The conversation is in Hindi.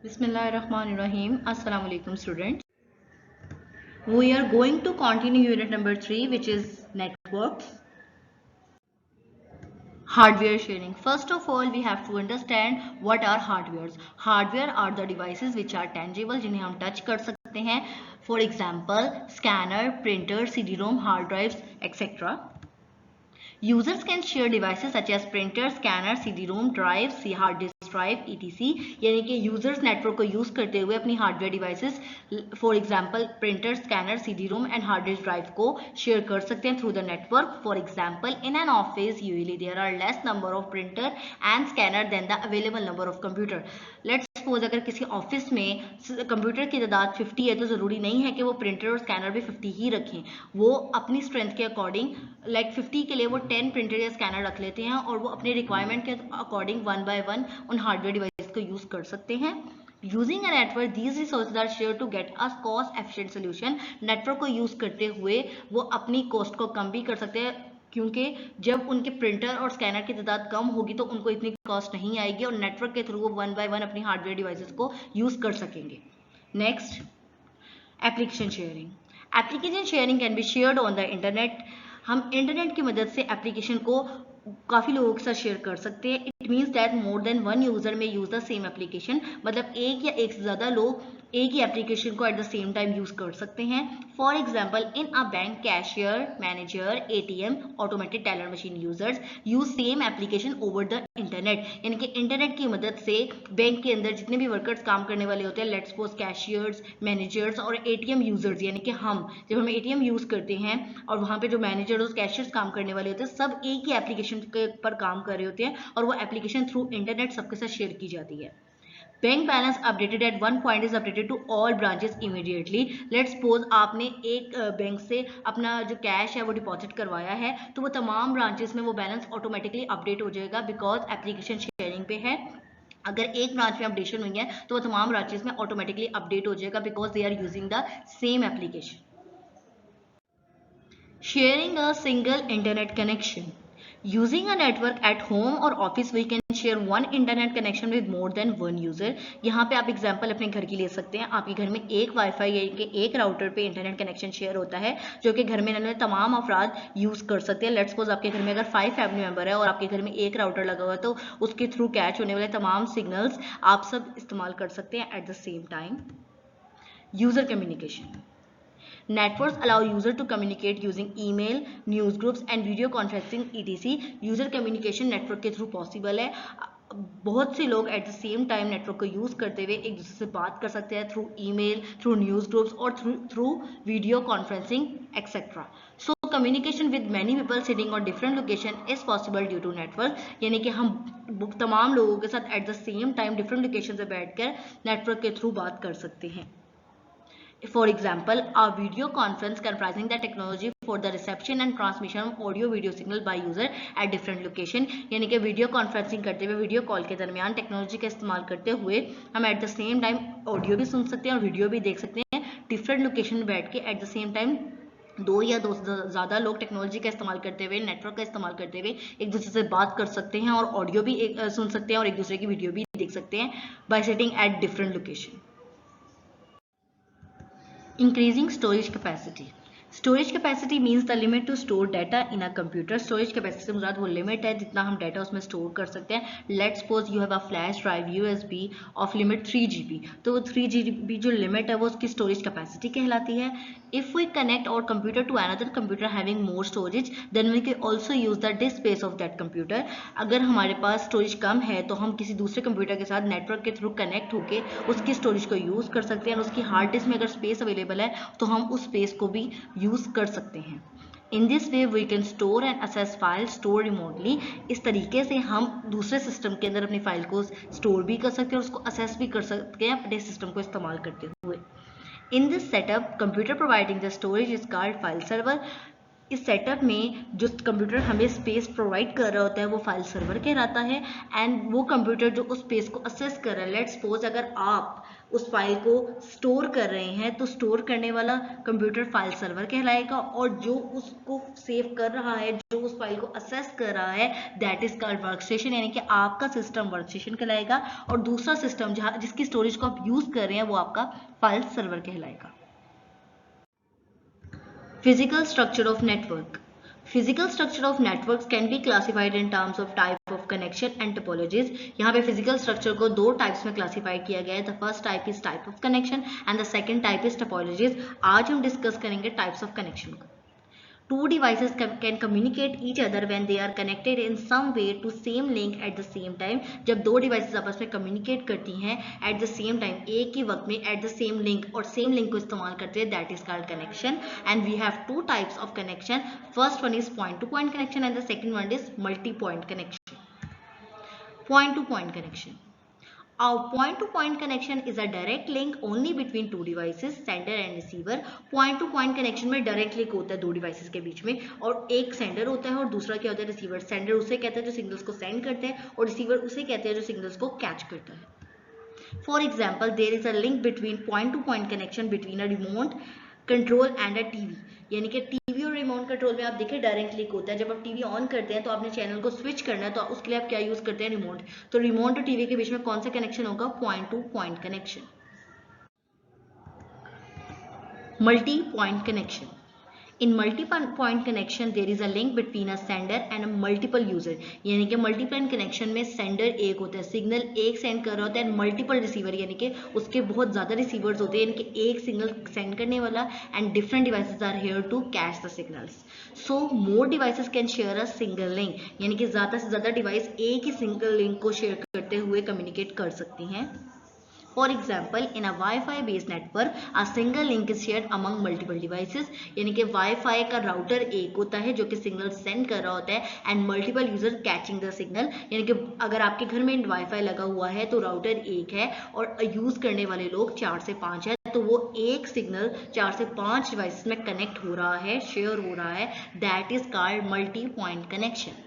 Bismillahirrahmanirrahim. Assalamu alaikum students. We are going to continue unit number 3, which is networks. Hardware sharing. First of all, we have to understand what are hardwares. Hardware are the devices which are tangible, जिन्हें हम touch कर सकते हैं. For example, scanner, printer, CD-ROM, hard drives, etc. Users can share devices such as printer, scanner, CD-ROM, drive, hard disk drive, etc. यानी कि यूजर्स नेटवर्क को यूज करते हुए अपनी hardware devices for example printer, scanner, CD-ROM and hard disk drive को शेयर कर सकते हैं through the network. For example in an office usually there are less number of printer and scanner than the available number of computer. Let's suppose अगर किसी ऑफिस में कंप्यूटर की तादाद 50 है तो ज़रूरी नहीं है कि वो प्रिंटर और स्कैनर भी 50 ही रखें. वो अपनी स्ट्रेंथ के अकॉर्डिंग लाइक 50 के लिए वो 10 प्रिंटर या स्कैनर रख लेते हैं और वो अपनी रिक्वायरमेंट के अकॉर्डिंग वन बाय वन उन हार्डवेयर डिवाइस को यूज कर सकते हैं. Using a network these resources are share to get a cost efficient solution. Network को यूज करते हुए वो अपनी कॉस्ट को कम भी कर सकते हैं क्योंकि जब उनके प्रिंटर और स्कैनर की तादाद कम होगी तो उनको इतनी कॉस्ट नहीं आएगी और नेटवर्क के थ्रू वो वन बाय वन अपनी हार्डवेयर डिवाइसेस को यूज कर सकेंगे. Next, application sharing. Application sharing can be shared on the internet. हम इंटरनेट की मदद से एप्लीकेशन को काफ़ी लोगों के साथ शेयर कर सकते हैं. It means that more than one user में यूज द सेम एप्लीकेशन. मतलब एक या एक से ज़्यादा लोग एक ही एप्लीकेशन को eight the same time use कर सकते हैं. For example in a bank cashier, manager, ATM, automated teller machine users use same application over the internet. यानी कि इंटरनेट की मदद से बैंक के अंदर जितने भी वर्कर्स काम करने वाले होते हैं, लेट्स सपोज कैशियर्स, मैनेजर्स और ATM यूजर्स, यानी कि हम जब हम ATM यूज करते हैं और वहाँ पे जो मैनेजर और कैशियर्स काम करने वाले होते हैं सब एक ही एप्लीकेशन पर काम कर रहे होते हैं और वो एप्लीकेशन थ्रू इंटरनेट सबके साथ शेयर की जाती है. Bank balance updated at one point is updated to all branches immediately. Let's suppose आपने एक बैंक से अपना जो कैश है वो डिपॉजिट करवाया है तो वो तमाम ब्रांचेस में वो बैलेंस ऑटोमेटिकली अपडेट हो जाएगा बिकॉज एप्लीकेशन शेयरिंग पे है. अगर एक ब्रांच में अपडेशन हुई है तो वो तमाम ब्रांचेस में ऑटोमेटिकली अपडेट हो जाएगा because they are using the same application. Sharing a single internet connection. Using a network at home or office, we can share one internet connection with more than one user. यहाँ पे आप एग्जांपल अपने घर की ले सकते हैं. आपके घर में एक वाईफाई या एक राउटर पे इंटरनेट कनेक्शन शेयर होता है जो कि घर में रहने वाले तमाम अफराद यूज कर सकते हैं. लेट्स सपोज आपके घर में अगर 5 फैमिली मेंबर है और आपके घर में एक राउटर लगा हुआ है तो उसके थ्रू कैच होने वाले तमाम सिग्नल्स आप सब इस्तेमाल कर सकते हैं eight the same time. User communication. Networks allow users to communicate using email, news groups and video conferencing etc. User communication network के थ्रू पॉसिबल है. बहुत से लोग at the same time network को यूज करते हुए एक दूसरे से बात कर सकते हैं through email, through news groups और through video conferencing etcetera. So communication with many people sitting on different location is possible due to network. यानी कि हम तमाम लोगों के साथ at the same time different location से बैठकर नेटवर्क के थ्रू बात कर सकते हैं. For example, a video conference comprising the technology for the reception and transmission of audio video signal by user at different location. यानी कि वीडियो कॉन्फ्रेंसिंग करते हुए वीडियो कॉल के दरमियान टेक्नोलॉजी का इस्तेमाल करते हुए हम eight the same time audio भी सुन सकते हैं और वीडियो भी देख सकते हैं डिफरेंट लोकेशन में बैठ के. एट द सेम टाइम दो या दो से ज़्यादा लोग टेक्नोलॉजी का इस्तेमाल करते हुए नेटवर्क का इस्तेमाल करते हुए एक दूसरे से बात कर सकते हैं और ऑडियो भी सुन सकते हैं और एक दूसरे की वीडियो भी देख सकते हैं bye sitting at different location. Increasing storage capacity. Storage capacity means the limit to store data in a computer. Storage capacity से मुराद वो लिमिट है जितना हम डाटा उसमें स्टोर कर सकते हैं. Let's suppose you have a flash drive USB of limit 3 GB. तो वो 3 GB जो लिमिट है वो उसकी स्टोरेज कैपेसिटी कहलाती है. If we connect our computer to another computer having more storage, then we can also use the disk space of that computer. अगर हमारे पास स्टोरेज कम है तो हम किसी दूसरे कंप्यूटर के साथ नेटवर्क के थ्रू कनेक्ट होके उसकी स्टोरेज को यूज़ कर सकते हैं और उसकी हार्ड डिस्क में अगर स्पेस अवेलेबल है तो हम उस स्पेस को भी यूज़ कर सकते हैं. In this way we can store and access file store remotely. इस तरीके से हम दूसरे सिस्टम के अंदर अपनी फाइल को स्टोर भी कर सकते हैं और उसको असेस भी कर सकते हैं अपने सिस्टम को इस्तेमाल करते हुए. In this setup, computer providing the storage is called file server. इस सेटअप में जो कंप्यूटर हमें स्पेस प्रोवाइड कर रहा होता है वो फाइल सर्वर कहलाता है, एंड वो कंप्यूटर जो उस स्पेस को असेस कर रहा है, लेट्स सपोज अगर आप उस फाइल को स्टोर कर रहे हैं तो स्टोर करने वाला कंप्यूटर फाइल सर्वर कहलाएगा, और जो उसको सेव कर रहा है, जो उस फाइल को असेस कर रहा है, दैट इज कॉल्ड वर्कस्टेशन, यानी कि आपका सिस्टम वर्कस्टेशन कहलाएगा, और दूसरा सिस्टम जहां जिसकी स्टोरेज को आप यूज कर रहे हैं वो आपका फाइल सर्वर कहलाएगा। Physical structure of network. Physical structure of networks can be classified in terms of type of connection and topologies. यहाँ पे physical structure को दो types में classify किया गया है. The first type is type of connection and the second type is topologies. आज हम discuss करेंगे types of connection को. Two devices can communicate each other when they are connected in some way to same link at the same time. जब दो devices आपस में communicate करती हैं at the same time, एक ही वक्त में at the same link और same link को इस्तेमाल करते हैं, that is called connection. And we have two types of connection. First one is point to point connection and the second one is multi point connection. Point to point connection. A point-to-point connection is a direct link only between two devices, sender and receiver. Point-to-point connection में direct link होता है दो devices के बीच में, और एक sender होता है और दूसरा क्या होता है receiver. Sender उसे कहता है जो signals को send करते हैं, और receiver उसे कहते हैं जो signals को catch करता है. For example, there is a link between point-to-point connection between a remote control and a TV. यानी कि टीवी और रिमोट कंट्रोल में आप देखिए डायरेक्ट लिंक होता है. जब आप टीवी ऑन करते हैं तो आपने चैनल को स्विच करना है, तो उसके लिए आप क्या यूज करते हैं, रिमोट. तो रिमोट और टीवी के बीच में कौन सा कनेक्शन होगा, point two point connection. Multi point connection. In multi-point connection, there is a link between a sender and a multiple user. यानी कि multi-point connection में sender एक होता है, सिग्नल एक सेंड कर रहा होता है, multiple receiver यानी कि उसके बहुत ज़्यादा receivers होते हैं, यानी कि एक सिग्नल सेंड करने वाला, and different devices are here to catch the signals. So more devices can share a single link. यानी कि ज़्यादा से ज़्यादा डिवाइस एक ही सिंगल लिंक को शेयर करते हुए कम्युनिकेट कर सकती हैं. For example, in a Wi-Fi based network, a single link is shared among multiple devices. यानी कि Wi-Fi का राउटर एक होता है जो कि सिग्नल सेंड कर रहा होता है, and multiple user catching the signal. यानी कि अगर आपके घर में Wi-Fi लगा हुआ है तो राउटर एक है और यूज करने वाले लोग 4 से 5 है, तो वो एक सिग्नल 4 से 5 डिवाइसेस में कनेक्ट हो रहा है, शेयर हो रहा है. That is called multi-point connection.